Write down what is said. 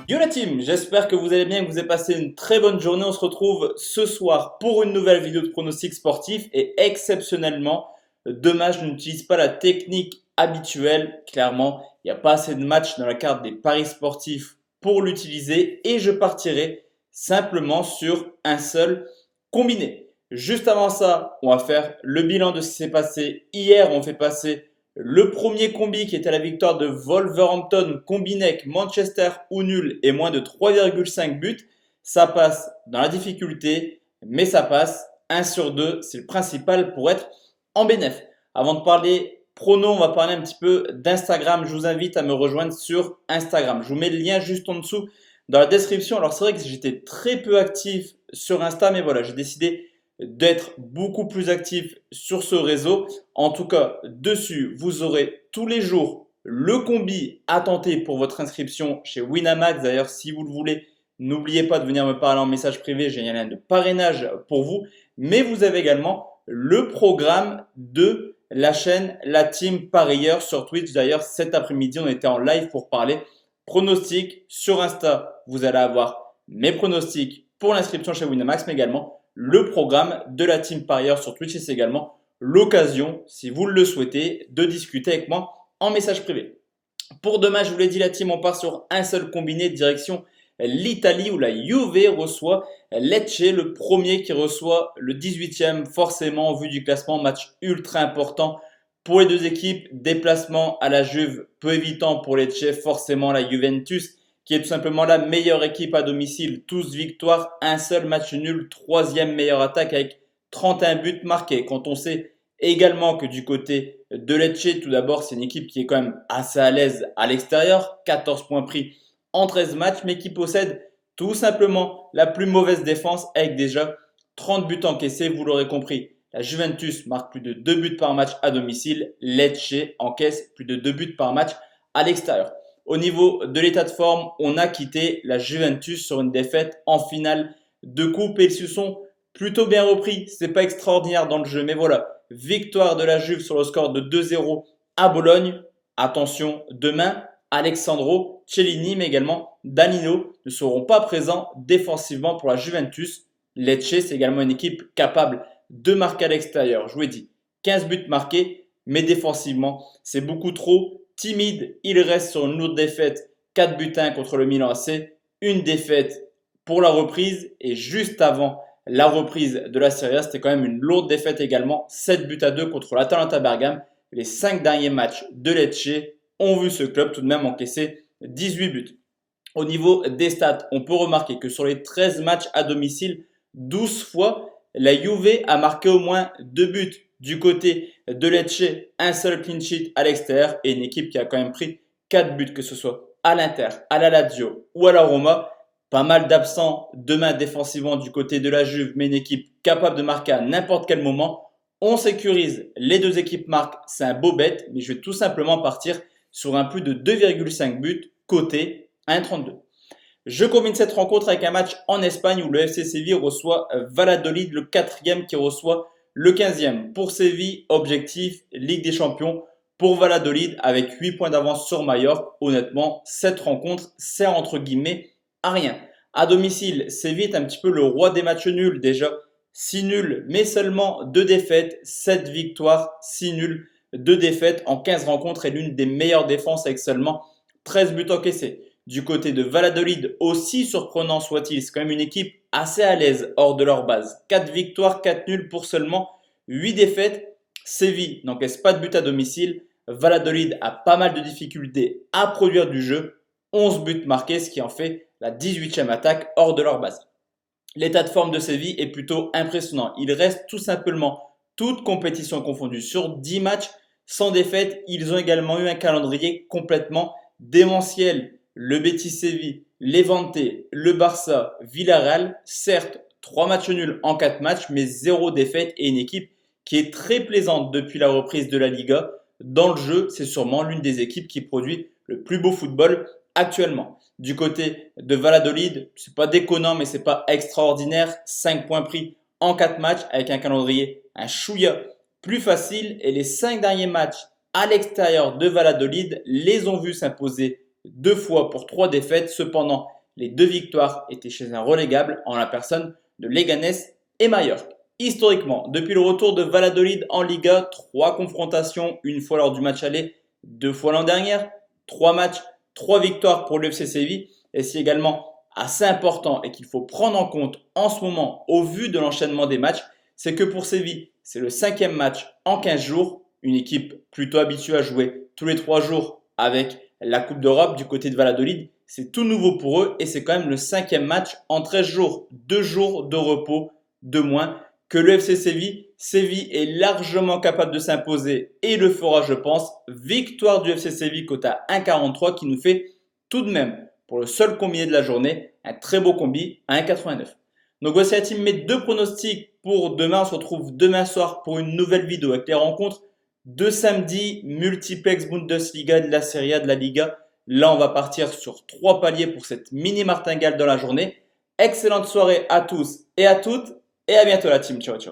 Yo la team, j'espère que vous allez bien, que vous avez passé une très bonne journée. On se retrouve ce soir pour une nouvelle vidéo de pronostic sportif et exceptionnellement, demain je n'utilise pas la technique habituelle. Clairement, il n'y a pas assez de matchs dans la carte des paris sportifs pour l'utiliser et je partirai simplement sur un seul combiné. Juste avant ça, on va faire le bilan de ce qui s'est passé hier. On fait passer le premier combi qui était la victoire de Wolverhampton combiné avec Manchester ou nul et moins de 3,5 buts. Ça passe dans la difficulté, mais ça passe 1 sur 2. C'est le principal pour être en bénéf. Avant de parler prono, on va parler un petit peu d'Instagram. Je vous invite à me rejoindre sur Instagram. Je vous mets le lien juste en dessous dans la description. Alors c'est vrai que j'étais très peu actif sur Insta, mais voilà, j'ai décidé d'être beaucoup plus actif sur ce réseau. En tout cas, dessus, vous aurez tous les jours le combi à tenter pour votre inscription chez Winamax. D'ailleurs, si vous le voulez, n'oubliez pas de venir me parler en message privé. J'ai un lien de parrainage pour vous. Mais vous avez également le programme de la chaîne La Team Parieur sur Twitch. D'ailleurs, cet après-midi, on était en live pour parler pronostics. Sur Insta, vous allez avoir mes pronostics pour l'inscription chez Winamax, mais également le programme de la Team Parieur sur Twitch et c'est également l'occasion, si vous le souhaitez, de discuter avec moi en message privé. Pour demain, je vous l'ai dit, la team, on part sur un seul combiné de direction l'Italie où la Juve reçoit Lecce, le premier qui reçoit le 18e, forcément au vu du classement, match ultra important pour les deux équipes, déplacement à la Juve, peu évitant pour Lecce, forcément la Juventus qui est tout simplement la meilleure équipe à domicile, tous victoires, un seul match nul, troisième meilleure attaque avec 31 buts marqués. Quand on sait également que du côté de Lecce, tout d'abord, c'est une équipe qui est quand même assez à l'aise à l'extérieur, 14 points pris en 13 matchs, mais qui possède tout simplement la plus mauvaise défense avec déjà 30 buts encaissés, vous l'aurez compris. La Juventus marque plus de 2 buts par match à domicile, Lecce encaisse plus de 2 buts par match à l'extérieur. Au niveau de l'état de forme, on a quitté la Juventus sur une défaite en finale de coupe et ils se sont plutôt bien repris. C'est pas extraordinaire dans le jeu, mais voilà. Victoire de la Juve sur le score de 2-0 à Bologne. Attention, demain, Alessandro Cellini, mais également Danilo ne seront pas présents défensivement pour la Juventus. Lecce, c'est également une équipe capable de marquer à l'extérieur. Je vous l'ai dit, 15 buts marqués, mais défensivement, c'est beaucoup trop timide. Il reste sur une lourde défaite, 4 buts 1 contre le Milan AC, une défaite pour la reprise et juste avant la reprise de la Serie A, c'était quand même une lourde défaite également, 7 buts à 2 contre l'Atalanta Bergame. Les 5 derniers matchs de Lecce ont vu ce club tout de même encaisser 18 buts. Au niveau des stats, on peut remarquer que sur les 13 matchs à domicile, 12 fois, la Juve a marqué au moins 2 buts. Du côté de Lecce, un seul clean sheet à l'extérieur et une équipe qui a quand même pris 4 buts, que ce soit à l'Inter, à la Lazio ou à la Roma. Pas mal d'absents demain défensivement du côté de la Juve, mais une équipe capable de marquer à n'importe quel moment. On sécurise, les deux équipes marquent, c'est un beau bet, mais je vais tout simplement partir sur un plus de 2,5 buts côté 1,32. Je combine cette rencontre avec un match en Espagne où le FC Séville reçoit Valladolid, le 4e qui reçoit le 15e. Pour Séville, objectif Ligue des Champions. Pour Valladolid, avec 8 points d'avance sur Mallorca, honnêtement, cette rencontre sert entre guillemets à rien. À domicile, Séville est un petit peu le roi des matchs nuls déjà. 6 nuls, mais seulement 2 défaites, 7 victoires, 6 nuls, 2 défaites en 15 rencontres et l'une des meilleures défenses avec seulement 13 buts encaissés. Du côté de Valladolid, aussi surprenant soit-il, c'est quand même une équipe assez à l'aise hors de leur base. 4 victoires, 4 nuls pour seulement 8 défaites. Séville n'encaisse pas de but à domicile. Valladolid a pas mal de difficultés à produire du jeu. 11 buts marqués, ce qui en fait la 18e attaque hors de leur base. L'état de forme de Séville est plutôt impressionnant. Il reste tout simplement toutes compétitions confondues sur 10 matchs sans défaite. Ils ont également eu un calendrier complètement démentiel. Le Betis Séville, Levante, le Barça, Villarreal, certes 3 matchs nuls en 4 matchs, mais 0 défaite et une équipe qui est très plaisante depuis la reprise de la Liga. Dans le jeu, c'est sûrement l'une des équipes qui produit le plus beau football actuellement. Du côté de Valladolid, c'est pas déconnant, mais c'est pas extraordinaire. 5 points pris en 4 matchs avec un calendrier, un chouïa plus facile. Et les 5 derniers matchs à l'extérieur de Valladolid les ont vus s'imposer 2 fois pour 3 défaites. Cependant, Les 2 victoires étaient chez un relégable en la personne de Leganés et Mallorca. Historiquement, depuis le retour de Valladolid en Liga, 3 confrontations, une fois lors du match aller, 2 fois l'an dernier, 3 matchs, 3 victoires pour l'UFC Séville. Et c'est également assez important et qu'il faut prendre en compte en ce moment au vu de l'enchaînement des matchs, c'est que pour Séville, c'est le 5e match en 15 jours, une équipe plutôt habituée à jouer tous les 3 jours avec la Coupe d'Europe du côté de Valladolid. C'est tout nouveau pour eux et c'est quand même le 5e match en 13 jours, 2 jours de repos de moins que le FC Séville. Séville est largement capable de s'imposer et le fera je pense. Victoire du FC Séville cote à 1,43 qui nous fait tout de même pour le seul combiné de la journée un très beau combi à 1,89. Donc voici la team mes 2 pronostics pour demain. On se retrouve demain soir pour une nouvelle vidéo avec les rencontres de samedi, multiplex Bundesliga, de la Serie A, de la Liga. Là, on va partir sur 3 paliers pour cette mini martingale dans la journée. Excellente soirée à tous et à toutes et à bientôt la team. Ciao, ciao.